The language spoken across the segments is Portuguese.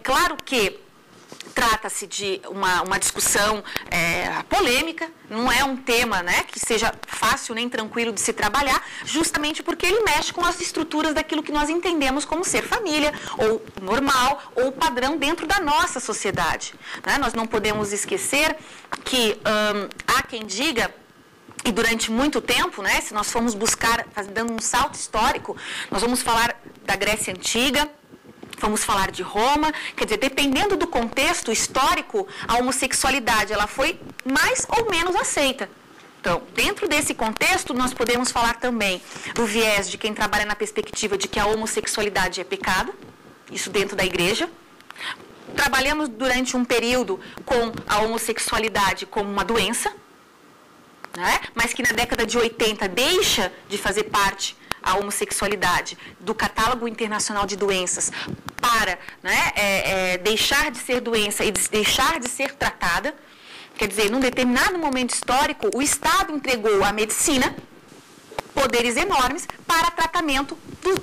claro que trata-se de uma discussão polêmica, não é um tema, né, que seja fácil nem tranquilo de se trabalhar, justamente porque ele mexe com as estruturas daquilo que nós entendemos como ser família, ou normal, ou padrão dentro da nossa sociedade, né? Nós não podemos esquecer que há quem diga, e durante muito tempo, né, se nós formos buscar, dando um salto histórico, nós vamos falar da Grécia Antiga, vamos falar de Roma, quer dizer, dependendo do contexto histórico, a homossexualidade ela foi mais ou menos aceita. Então, dentro desse contexto, nós podemos falar também do viés de quem trabalha na perspectiva de que a homossexualidade é pecado, isso dentro da igreja. Trabalhamos durante um período com a homossexualidade como uma doença, né? Mas que na década de 80 deixa de fazer parte a homossexualidade do catálogo internacional de doenças para, né, deixar de ser doença e deixar de ser tratada. Quer dizer, num determinado momento histórico, o Estado entregou à medicina poderes enormes para tratamento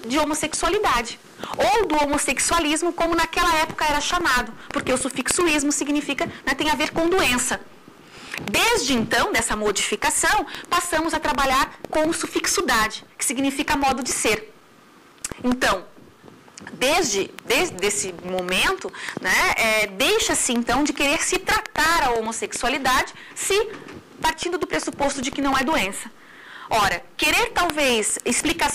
de homossexualidade, ou do homossexualismo, como naquela época era chamado, porque o sufixo ismo significa, né, tem a ver com doença. Desde então, dessa modificação, passamos a trabalhar com o sufixo dade, que significa modo de ser. Então, desde esse momento, né, deixa-se então de querer se tratar a homossexualidade, partindo do pressuposto de que não é doença. Ora, querer talvez explicar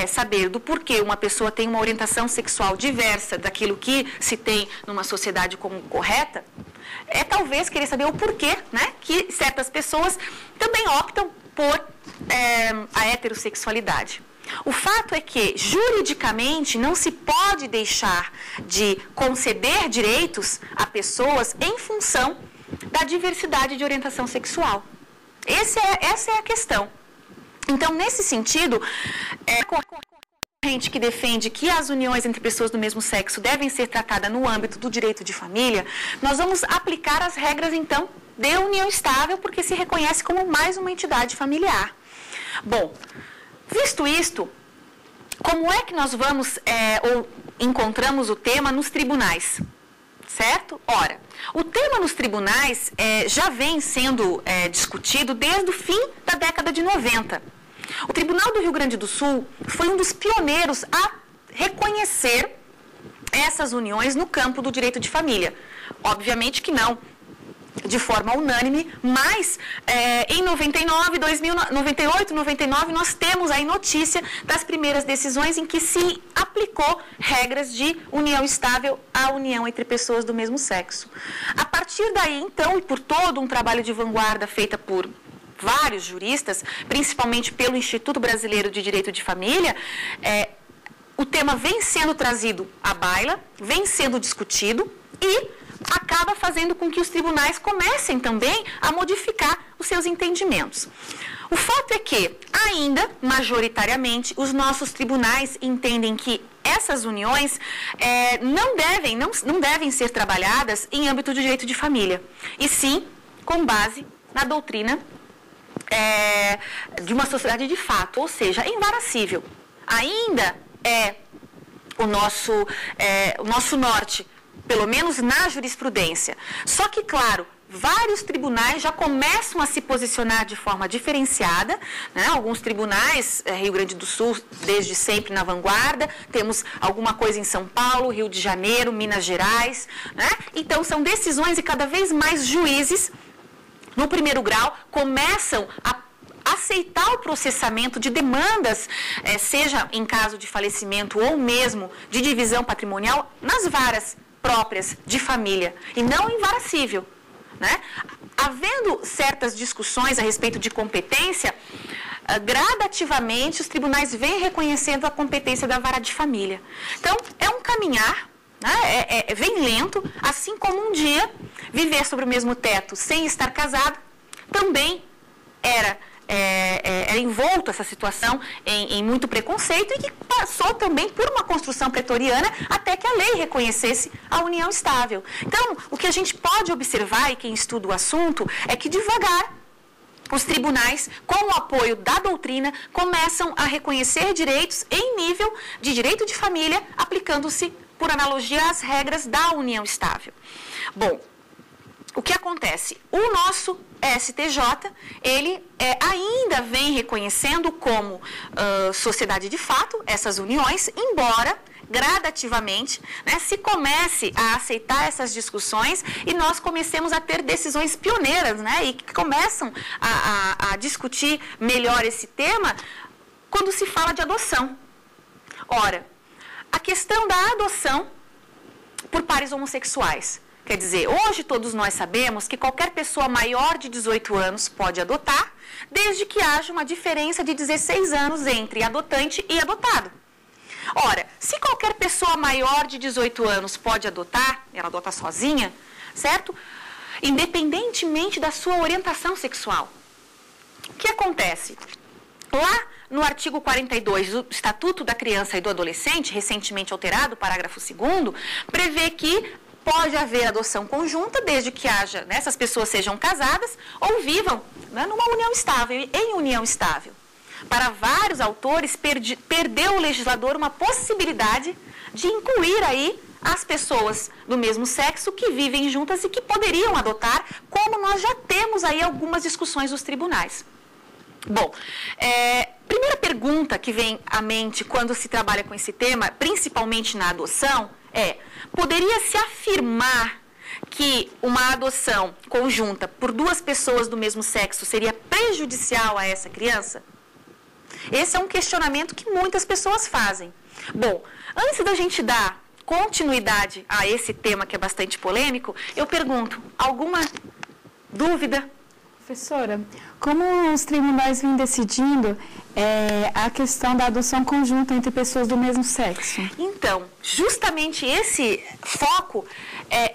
saber do porquê uma pessoa tem uma orientação sexual diversa daquilo que se tem numa sociedade como correta, talvez querer saber o porquê, né, que certas pessoas também optam por a heterossexualidade. O fato é que, juridicamente, não se pode deixar de conceder direitos a pessoas em função da diversidade de orientação sexual. Essa é a questão. Então, nesse sentido, a corrente que defende que as uniões entre pessoas do mesmo sexo devem ser tratadas no âmbito do direito de família, nós vamos aplicar as regras, então, de união estável, porque se reconhece como mais uma entidade familiar. Bom, visto isto, como é que nós vamos, ou encontramos o tema nos tribunais? Certo? Ora, o tema nos tribunais já vem sendo discutido desde o fim da década de 90. O Tribunal do Rio Grande do Sul foi um dos pioneiros a reconhecer essas uniões no campo do direito de família. Obviamente que não de forma unânime, mas em 99, 2000, 98, 99, nós temos aí notícia das primeiras decisões em que se aplicou regras de união estável à união entre pessoas do mesmo sexo. A partir daí, então, e por todo um trabalho de vanguarda feita por vários juristas, principalmente pelo Instituto Brasileiro de Direito de Família, o tema vem sendo trazido à baila, vem sendo discutido e acaba fazendo com que os tribunais comecem também a modificar os seus entendimentos. O fato é que, ainda, majoritariamente, os nossos tribunais entendem que essas uniões não devem ser trabalhadas em âmbito de direito de família, e sim com base na doutrina de uma sociedade de fato, ou seja, invaracível. Ainda é o nosso norte, pelo menos na jurisprudência. Só que, claro, vários tribunais já começam a se posicionar de forma diferenciada, né? Alguns tribunais, Rio Grande do Sul, desde sempre na vanguarda, temos alguma coisa em São Paulo, Rio de Janeiro, Minas Gerais, né? Então, são decisões e cada vez mais juízes, no primeiro grau, começam a aceitar o processamento de demandas, seja em caso de falecimento ou mesmo de divisão patrimonial, nas varas próprias de família, e não invaracível, né? Havendo certas discussões a respeito de competência, gradativamente os tribunais vêm reconhecendo a competência da vara de família. Então, é um caminhar, né? Vem lento, assim como um dia viver sobre o mesmo teto sem estar casado também era envolto essa situação em muito preconceito e que passou também por uma construção pretoriana até que a lei reconhecesse a união estável. Então, o que a gente pode observar, e quem estuda o assunto, é que devagar os tribunais, com o apoio da doutrina, começam a reconhecer direitos em nível de direito de família, aplicando-se por analogia às regras da união estável. Bom, o que acontece? O nosso STJ, ele ainda vem reconhecendo como sociedade de fato essas uniões, embora gradativamente, né, se comece a aceitar essas discussões e nós comecemos a ter decisões pioneiras, né, e que começam a discutir melhor esse tema quando se fala de adoção. Ora, a questão da adoção por pares homossexuais. Quer dizer, hoje todos nós sabemos que qualquer pessoa maior de 18 anos pode adotar, desde que haja uma diferença de 16 anos entre adotante e adotado. Ora, se qualquer pessoa maior de 18 anos pode adotar, ela adota sozinha, certo? Independentemente da sua orientação sexual. O que acontece? Lá no artigo 42 do Estatuto da Criança e do Adolescente, recentemente alterado, parágrafo 2º, prevê que pode haver adoção conjunta, desde que haja, né, essas pessoas sejam casadas ou vivam, né, numa união estável, em união estável. Para vários autores, perdeu o legislador uma possibilidade de incluir aí as pessoas do mesmo sexo que vivem juntas e que poderiam adotar, como nós já temos aí algumas discussões nos tribunais. Bom, primeira pergunta que vem à mente quando se trabalha com esse tema, principalmente na adoção, poderia se afirmar que uma adoção conjunta por duas pessoas do mesmo sexo seria prejudicial a essa criança? Esse é um questionamento que muitas pessoas fazem. Bom, antes da gente dar continuidade a esse tema que é bastante polêmico, eu pergunto, alguma dúvida? Professora, como os tribunais vêm decidindo a questão da adoção conjunta entre pessoas do mesmo sexo? Então, justamente esse foco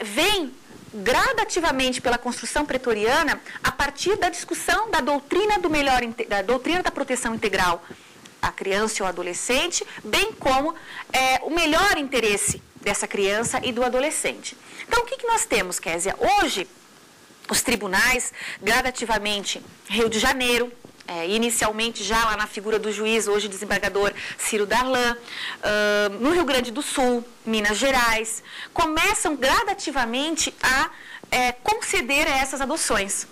vem gradativamente pela construção pretoriana a partir da discussão da doutrina da doutrina da proteção integral à criança e ao adolescente, bem como o melhor interesse dessa criança e do adolescente. Então, o que nós temos, Kézia? Hoje, os tribunais, gradativamente, Rio de Janeiro, inicialmente já lá na figura do juiz, hoje desembargador Ciro Darlan, no Rio Grande do Sul, Minas Gerais, começam gradativamente a conceder essas adoções.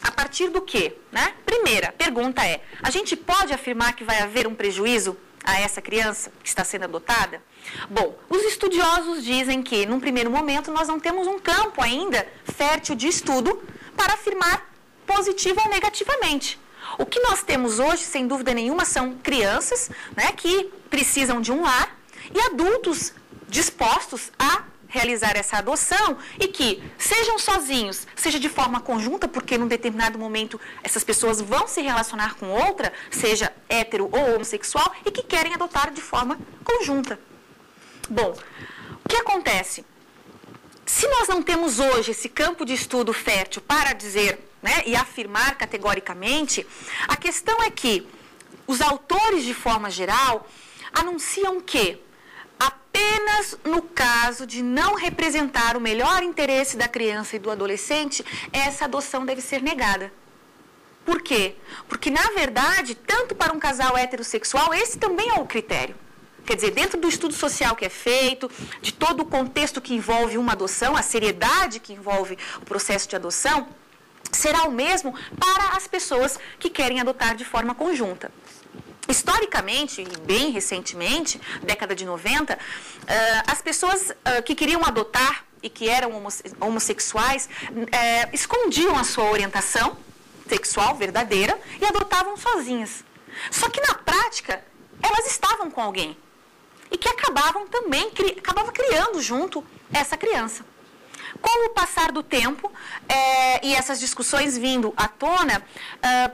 A partir do quê? Né? Primeira pergunta a gente pode afirmar que vai haver um prejuízo a essa criança que está sendo adotada? Bom, os estudiosos dizem que, num primeiro momento, nós não temos um campo ainda fértil de estudo para afirmar positivo ou negativamente. O que nós temos hoje, sem dúvida nenhuma, são crianças, né, que precisam de um lar e adultos dispostos a realizar essa adoção e que, sejam sozinhos, seja de forma conjunta, porque num determinado momento essas pessoas vão se relacionar com outra, seja hétero ou homossexual, e que querem adotar de forma conjunta. Bom, o que acontece? Se nós não temos hoje esse campo de estudo fértil para dizer, né, e afirmar categoricamente, a questão é que os autores, de forma geral, anunciam que apenas no caso de não representar o melhor interesse da criança e do adolescente, essa adoção deve ser negada. Por quê? Porque, na verdade, tanto para um casal heterossexual, esse também é o critério. Quer dizer, dentro do estudo social que é feito, de todo o contexto que envolve uma adoção, a seriedade que envolve o processo de adoção, será o mesmo para as pessoas que querem adotar de forma conjunta. Historicamente, e bem recentemente, década de 90, as pessoas que queriam adotar e que eram homossexuais escondiam a sua orientação sexual verdadeira e adotavam sozinhas. Só que na prática, elas estavam com alguém e que acabava criando junto essa criança. Com o passar do tempo e essas discussões vindo à tona,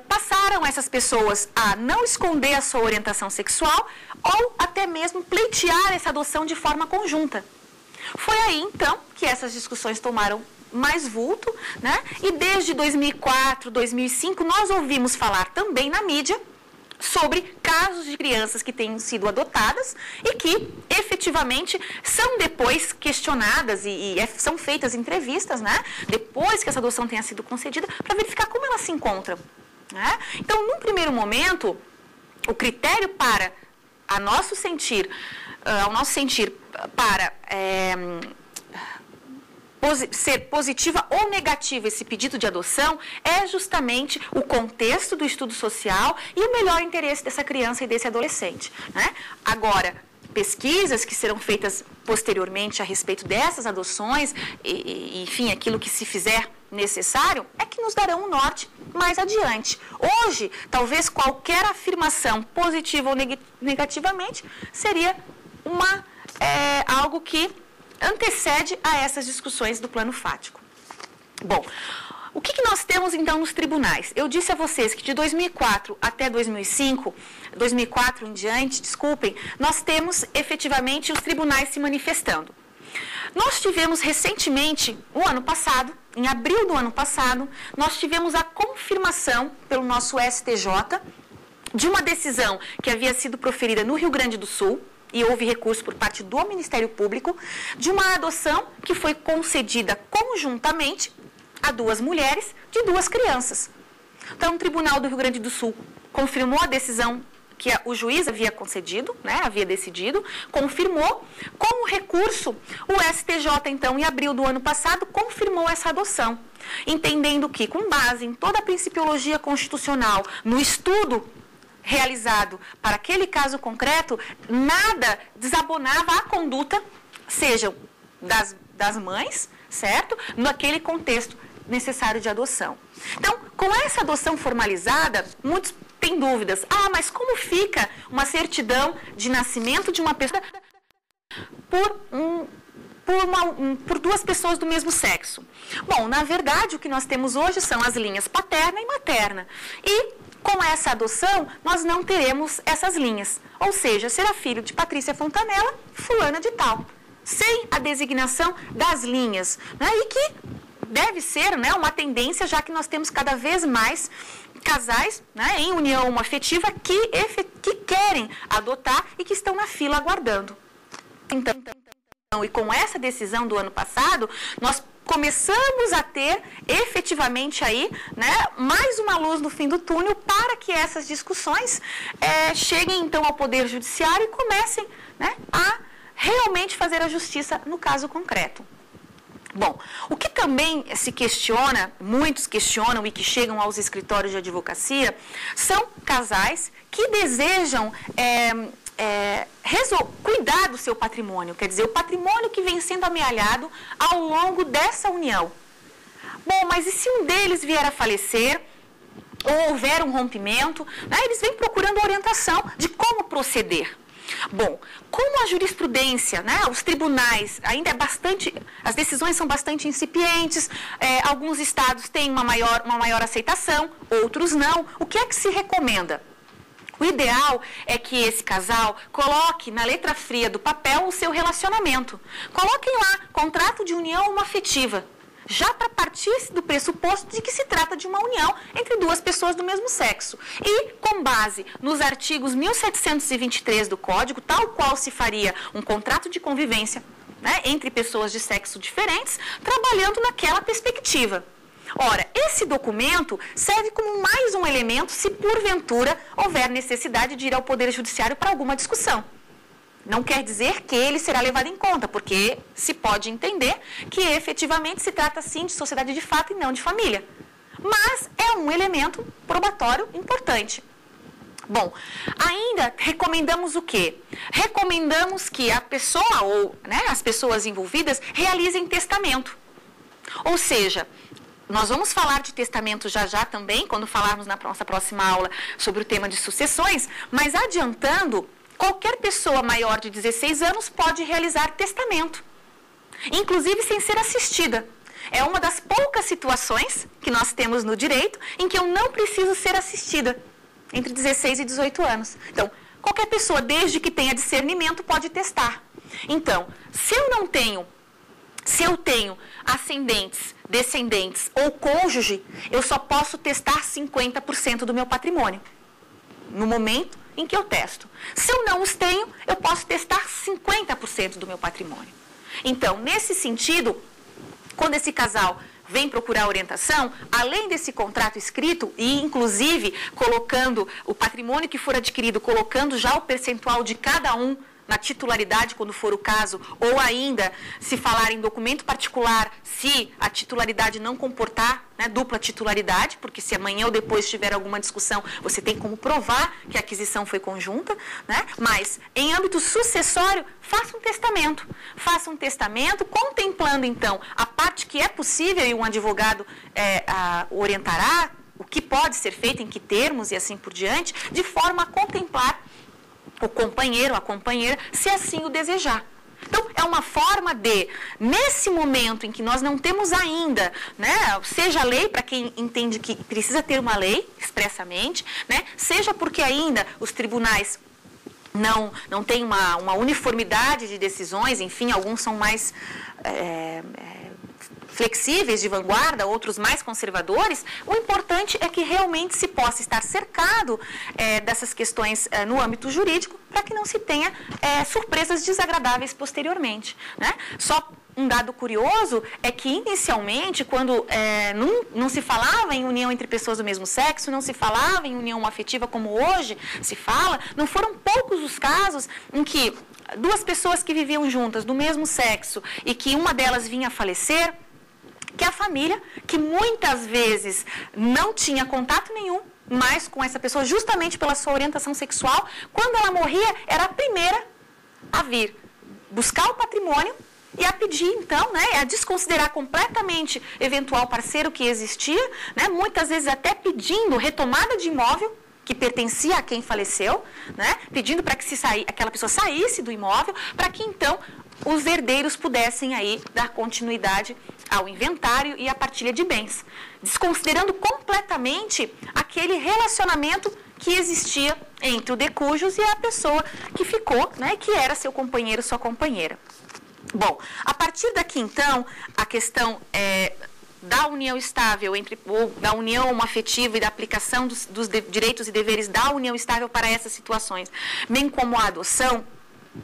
passaram essas pessoas a não esconder a sua orientação sexual ou até mesmo pleitear essa adoção de forma conjunta. Foi aí, então, que essas discussões tomaram mais vulto, né? E desde 2004, 2005, nós ouvimos falar também na mídia sobre casos de crianças que têm sido adotadas e que, efetivamente, são depois questionadas e são feitas entrevistas, né? Depois que essa adoção tenha sido concedida, para verificar como elas se encontram, né? Então, num primeiro momento, o critério para, a nosso sentir, ao nosso sentir, para ser positiva ou negativa esse pedido de adoção, é justamente o contexto do estudo social e o melhor interesse dessa criança e desse adolescente, né? Agora, pesquisas que serão feitas posteriormente a respeito dessas adoções, enfim, aquilo que se fizer necessário, é que nos darão um norte mais adiante. Hoje, talvez qualquer afirmação, positiva ou negativamente, seria algo que antecede a essas discussões do plano fático. Bom, o que nós temos então nos tribunais? Eu disse a vocês que de 2004 até 2005, 2004 em diante, desculpem, nós temos efetivamente os tribunais se manifestando. Nós tivemos recentemente, o ano passado, em abril do ano passado, nós tivemos a confirmação pelo nosso STJ de uma decisão que havia sido proferida no Rio Grande do Sul, e houve recurso por parte do Ministério Público, de uma adoção que foi concedida conjuntamente a duas mulheres de duas crianças. Então, o Tribunal do Rio Grande do Sul confirmou a decisão que o juiz havia concedido, né, havia decidido, confirmou. Com o recurso, o STJ, então, em abril do ano passado, confirmou essa adoção, entendendo que, com base em toda a principiologia constitucional, no estudo realizado para aquele caso concreto, nada desabonava a conduta, sejam das mães, certo? Naquele contexto necessário de adoção. Então, com essa adoção formalizada, muitos têm dúvidas. Ah, mas como fica uma certidão de nascimento de uma pessoa por duas pessoas do mesmo sexo? Bom, na verdade, o que nós temos hoje são as linhas paterna e materna. E com essa adoção, nós não teremos essas linhas. Ou seja, será filho de Patrícia Fontanella, fulana de tal. Sem a designação das linhas. Né? E que deve ser, né, uma tendência, já que nós temos cada vez mais casais, né, em união afetiva que querem adotar e que estão na fila aguardando. Então, e com essa decisão do ano passado, nós começamos a ter efetivamente aí, né, mais uma luz no fim do túnel para que essas discussões cheguem então ao Poder Judiciário e comecem, né, a realmente fazer a justiça no caso concreto. Bom, o que também se questiona, muitos questionam e que chegam aos escritórios de advocacia, são casais que desejam cuidar do seu patrimônio, quer dizer, o patrimônio que vem sendo amealhado ao longo dessa união. Bom, mas e se um deles vier a falecer, ou houver um rompimento, né, eles vêm procurando orientação de como proceder. Bom, como a jurisprudência, né, os tribunais, ainda as decisões são bastante incipientes, alguns estados têm uma maior aceitação, outros não. O que é que se recomenda? O ideal é que esse casal coloque na letra fria do papel o seu relacionamento. Coloquem lá, contrato de união afetiva, já para partir do pressuposto de que se trata de uma união entre duas pessoas do mesmo sexo. E, com base nos artigos 1723 do Código, tal qual se faria um contrato de convivência, né, entre pessoas de sexo diferentes, trabalhando naquela perspectiva. Ora, esse documento serve como mais um elemento se, porventura, houver necessidade de ir ao Poder Judiciário para alguma discussão. Não quer dizer que ele será levado em conta, porque se pode entender que efetivamente se trata sim de sociedade de fato e não de família. Mas é um elemento probatório importante. Bom, ainda recomendamos o quê? Recomendamos que a pessoa ou, né, as pessoas envolvidas realizem testamento. Ou seja, nós vamos falar de testamento já também, quando falarmos na nossa próxima aula sobre o tema de sucessões, mas adiantando, qualquer pessoa maior de 16 anos pode realizar testamento, inclusive sem ser assistida. É uma das poucas situações que nós temos no direito em que eu não preciso ser assistida, entre 16 e 18 anos. Então, qualquer pessoa, desde que tenha discernimento, pode testar. Então, se eu tenho ascendentes, descendentes ou cônjuge, eu só posso testar 50% do meu patrimônio, no momento em que eu testo. Se eu não os tenho, eu posso testar 50% do meu patrimônio. Então, nesse sentido, quando esse casal vem procurar orientação, além desse contrato escrito e, inclusive, colocando o patrimônio que for adquirido, colocando já o percentual de cada um na titularidade, quando for o caso, ou ainda, se falar em documento particular, se a titularidade não comportar, né, dupla titularidade, porque se amanhã ou depois tiver alguma discussão, você tem como provar que a aquisição foi conjunta, né? Mas, em âmbito sucessório, faça um testamento contemplando, então, a parte que é possível e um advogado orientará o que pode ser feito, em que termos e assim por diante, de forma a contemplar o companheiro, a companheira, se assim o desejar. Então, é uma forma de, nesse momento em que nós não temos ainda, né, seja a lei, para quem entende que precisa ter uma lei, expressamente, né, seja porque ainda os tribunais não têm uma uniformidade de decisões, enfim, alguns são mais flexíveis, de vanguarda, outros mais conservadores, o importante é que realmente se possa estar cercado dessas questões no âmbito jurídico, para que não se tenha surpresas desagradáveis posteriormente, né? Só um dado curioso é que, inicialmente, quando não se falava em união entre pessoas do mesmo sexo, não se falava em união afetiva como hoje se fala, não foram poucos os casos em que duas pessoas que viviam juntas do mesmo sexo e que uma delas vinha a falecer, que a família, que muitas vezes não tinha contato nenhum mais com essa pessoa, justamente pela sua orientação sexual, quando ela morria, era a primeira a vir buscar o patrimônio e a pedir, então, né, a desconsiderar completamente eventual parceiro que existia, né, muitas vezes até pedindo retomada de imóvel que pertencia a quem faleceu, né, pedindo para que aquela pessoa saísse do imóvel, para que, então, os herdeiros pudessem aí dar continuidade ao inventário e à partilha de bens, desconsiderando completamente aquele relacionamento que existia entre o de cujus e a pessoa que ficou, né, que era seu companheiro, sua companheira. Bom, a partir daqui, então, a questão da união estável, ou da união afetiva e da aplicação dos direitos e deveres da união estável para essas situações, bem como a adoção,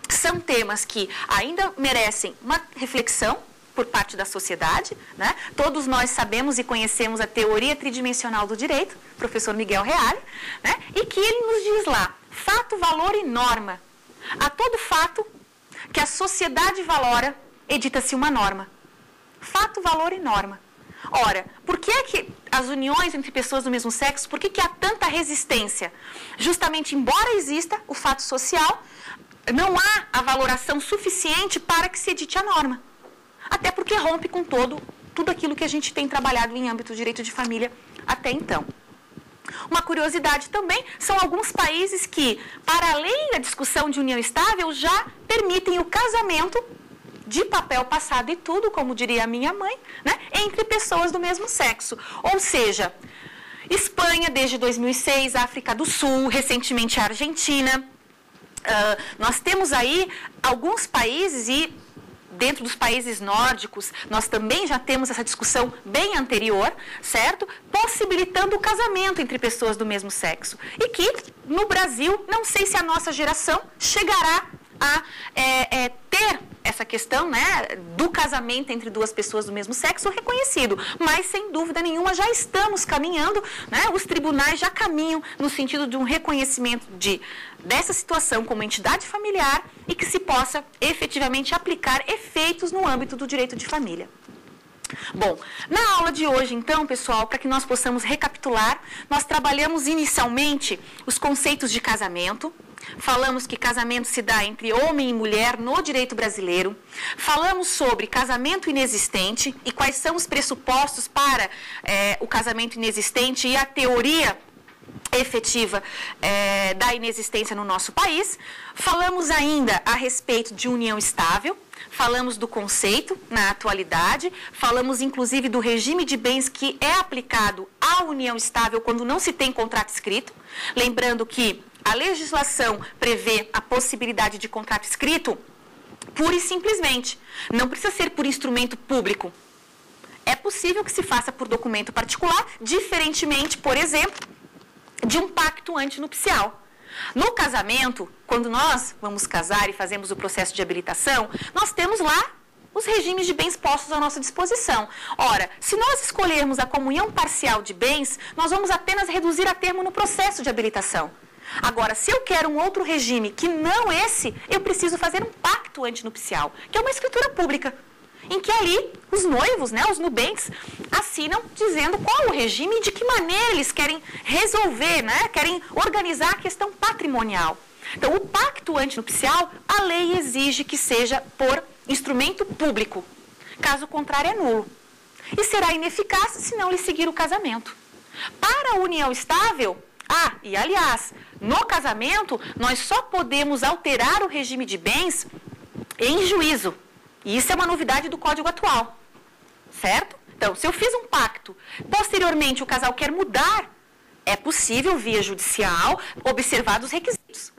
são temas que ainda merecem uma reflexão por parte da sociedade, né? Todos nós sabemos e conhecemos a teoria tridimensional do direito, professor Miguel Reale, né? E que ele nos diz lá, fato, valor e norma. A todo fato que a sociedade valora, edita-se uma norma. Fato, valor e norma. Ora, por que é que as uniões entre pessoas do mesmo sexo, por que há tanta resistência? Justamente, embora exista o fato social, não há a valoração suficiente para que se edite a norma. Até porque rompe com tudo aquilo que a gente tem trabalhado em âmbito do direito de família até então. Uma curiosidade também são alguns países que, para além da discussão de união estável, já permitem o casamento de papel passado e tudo, como diria a minha mãe, né, entre pessoas do mesmo sexo. Ou seja, Espanha desde 2006, África do Sul, recentemente a Argentina. Nós temos aí alguns países e dentro dos países nórdicos, nós também já temos essa discussão bem anterior, certo? Possibilitando o casamento entre pessoas do mesmo sexo. E que, no Brasil, não sei se a nossa geração chegará a ter essa questão, né, do casamento entre duas pessoas do mesmo sexo reconhecido. Mas, sem dúvida nenhuma, já estamos caminhando, né, os tribunais já caminham no sentido de um reconhecimento dessa situação como entidade familiar e que se possa efetivamente aplicar efeitos no âmbito do direito de família. Bom, na aula de hoje, então, pessoal, para que nós possamos recapitular, nós trabalhamos inicialmente os conceitos de casamento. Falamos que casamento se dá entre homem e mulher no direito brasileiro. Falamos sobre casamento inexistente e quais são os pressupostos para o casamento inexistente e a teoria efetiva da inexistência no nosso país. Falamos ainda a respeito de união estável. Falamos do conceito na atualidade. Falamos, inclusive, do regime de bens que é aplicado à união estável quando não se tem contrato escrito. Lembrando que a legislação prevê a possibilidade de contrato escrito pura e simplesmente. Não precisa ser por instrumento público. É possível que se faça por documento particular, diferentemente, por exemplo, de um pacto antinupcial. No casamento, quando nós vamos casar e fazemos o processo de habilitação, nós temos lá os regimes de bens postos à nossa disposição. Ora, se nós escolhermos a comunhão parcial de bens, nós vamos apenas reduzir a termo no processo de habilitação. Agora, se eu quero um outro regime que não esse, eu preciso fazer um pacto antinupcial, que é uma escritura pública, em que ali os noivos, né, os nubentes, assinam dizendo qual o regime e de que maneira eles querem resolver, né, querem organizar a questão patrimonial. Então, o pacto antinupcial, a lei exige que seja por instrumento público. Caso contrário, é nulo. E será ineficaz se não lhe seguir o casamento. Para a união estável, e aliás, no casamento, nós só podemos alterar o regime de bens em juízo. E isso é uma novidade do Código atual. Certo? Então, se eu fiz um pacto, posteriormente o casal quer mudar, é possível, via judicial, observados os requisitos.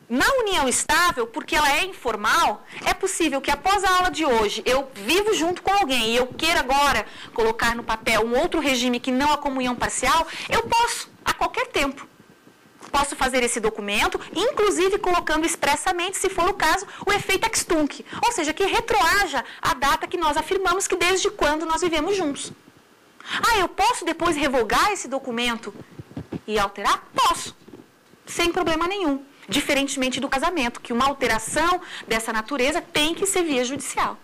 Na união estável, porque ela é informal, é possível que após a aula de hoje eu vivo junto com alguém e eu queira agora colocar no papel um outro regime que não a comunhão parcial, eu posso, a qualquer tempo. Posso fazer esse documento, inclusive colocando expressamente, se for o caso, o efeito ex tunc, ou seja, que retroaja a data que nós afirmamos que desde quando nós vivemos juntos. Eu posso depois revogar esse documento e alterar? Posso, sem problema nenhum. Diferentemente do casamento, que uma alteração dessa natureza tem que ser via judicial.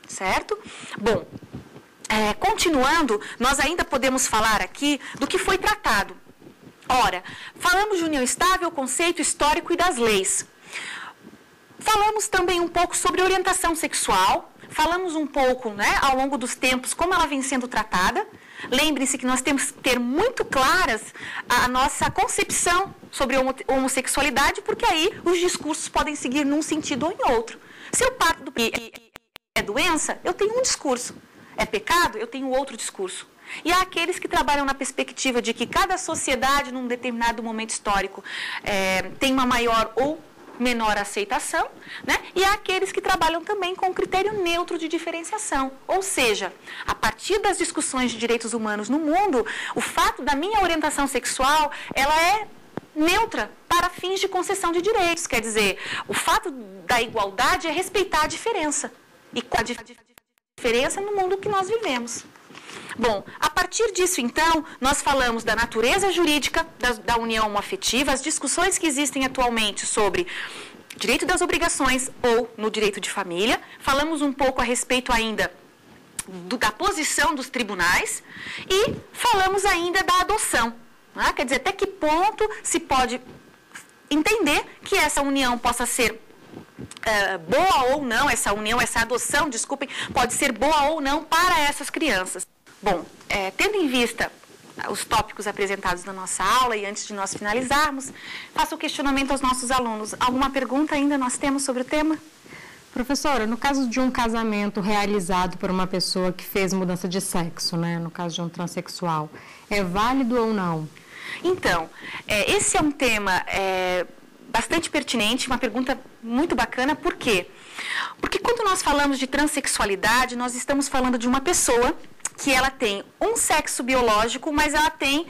Certo? Bom, continuando, nós ainda podemos falar aqui do que foi tratado. Ora, falamos de união estável, conceito histórico e das leis. Falamos também um pouco sobre orientação sexual, falamos um pouco, né, ao longo dos tempos, como ela vem sendo tratada. Lembrem-se que nós temos que ter muito claras a nossa concepção sobre homossexualidade, porque aí os discursos podem seguir num sentido ou em outro. Se eu parto do que é doença, eu tenho um discurso. É pecado, eu tenho outro discurso. E há aqueles que trabalham na perspectiva de que cada sociedade, num determinado momento histórico, tem uma maior ou menor aceitação, né? E há aqueles que trabalham também com um critério neutro de diferenciação. Ou seja, a partir das discussões de direitos humanos no mundo, o fato da minha orientação sexual, ela é neutra para fins de concessão de direitos. Quer dizer, o fato da igualdade é respeitar a diferença. E a diferença no mundo que nós vivemos. Bom, a partir disso, então, nós falamos da natureza jurídica da união homoafetiva, as discussões que existem atualmente sobre direito das obrigações ou no direito de família. Falamos um pouco a respeito ainda da posição dos tribunais e falamos ainda da adoção. Né? Quer dizer, até que ponto se pode entender que essa união possa ser boa ou não, essa adoção, desculpem, pode ser boa ou não para essas crianças. Bom, tendo em vista os tópicos apresentados na nossa aula e antes de nós finalizarmos, faço o questionamento aos nossos alunos. Alguma pergunta ainda nós temos sobre o tema? Professora, no caso de um casamento realizado por uma pessoa que fez mudança de sexo, né, no caso de um transexual, é válido ou não? Então, esse é um tema bastante pertinente, uma pergunta muito bacana. Por quê? Porque quando nós falamos de transexualidade, nós estamos falando de uma pessoa que ela tem um sexo biológico, mas ela tem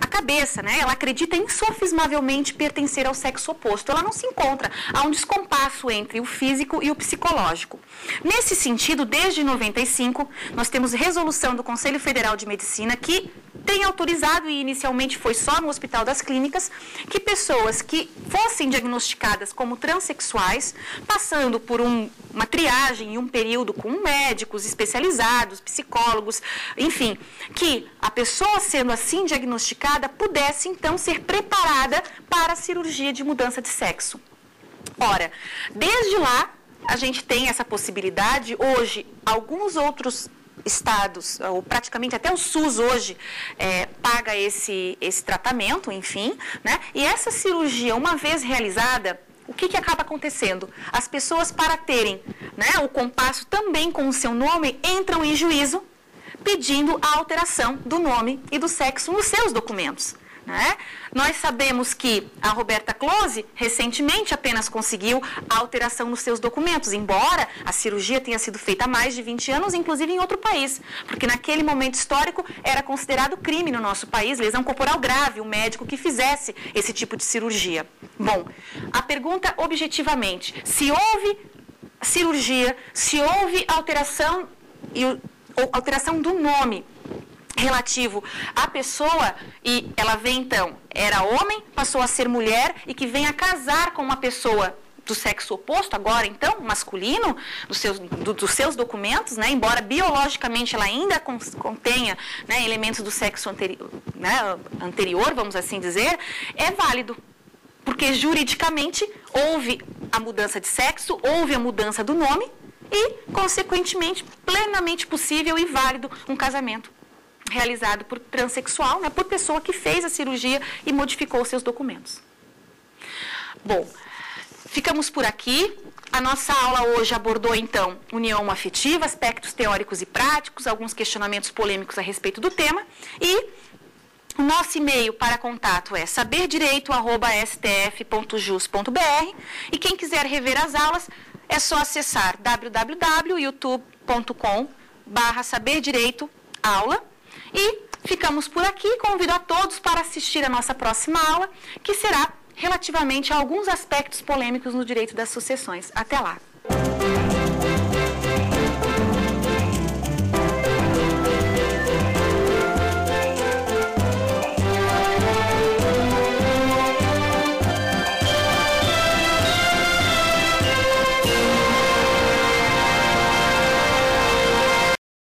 a cabeça, né? Ela acredita insofismavelmente pertencer ao sexo oposto. Ela não se encontra, há um descompasso entre o físico e o psicológico. Nesse sentido, desde 95, nós temos resolução do Conselho Federal de Medicina que tem autorizado, e inicialmente foi só no Hospital das Clínicas, que pessoas que fossem diagnosticadas como transexuais, passando por uma triagem e um período com médicos especializados, psicólogos, enfim, que a pessoa sendo assim diagnosticada pudesse então ser preparada para a cirurgia de mudança de sexo. Ora, desde lá a gente tem essa possibilidade. Hoje, alguns outros estados, ou praticamente até o SUS hoje, paga esse tratamento, enfim, né? E essa cirurgia, uma vez realizada, o que acaba acontecendo? As pessoas, para terem, né, o compasso também com o seu nome, entram em juízo pedindo a alteração do nome e do sexo nos seus documentos. Né? Nós sabemos que a Roberta Close, recentemente, apenas conseguiu a alteração nos seus documentos, embora a cirurgia tenha sido feita há mais de 20 anos, inclusive em outro país, porque naquele momento histórico era considerado crime no nosso país, lesão corporal grave, o médico que fizesse esse tipo de cirurgia. Bom, a pergunta objetivamente, se houve cirurgia, se houve alteração do nome relativo à pessoa, e ela vem então, era homem, passou a ser mulher e que vem a casar com uma pessoa do sexo oposto, agora então, masculino, dos seus documentos, né, embora biologicamente ela ainda contenha, né, elementos do sexo anterior, vamos assim dizer, é válido. Porque juridicamente houve a mudança de sexo, houve a mudança do nome e, consequentemente, plenamente possível e válido um casamento realizado por transexual, né, por pessoa que fez a cirurgia e modificou seus documentos. Bom, ficamos por aqui. A nossa aula hoje abordou, então, união afetiva, aspectos teóricos e práticos, alguns questionamentos polêmicos a respeito do tema. E o nosso e-mail para contato é saberdireito@stf.jus.br. E quem quiser rever as aulas, é só acessar www.youtube.com/saberdireitoaula. E ficamos por aqui. Convido a todos para assistir a nossa próxima aula, que será relativamente a alguns aspectos polêmicos no direito das sucessões. Até lá!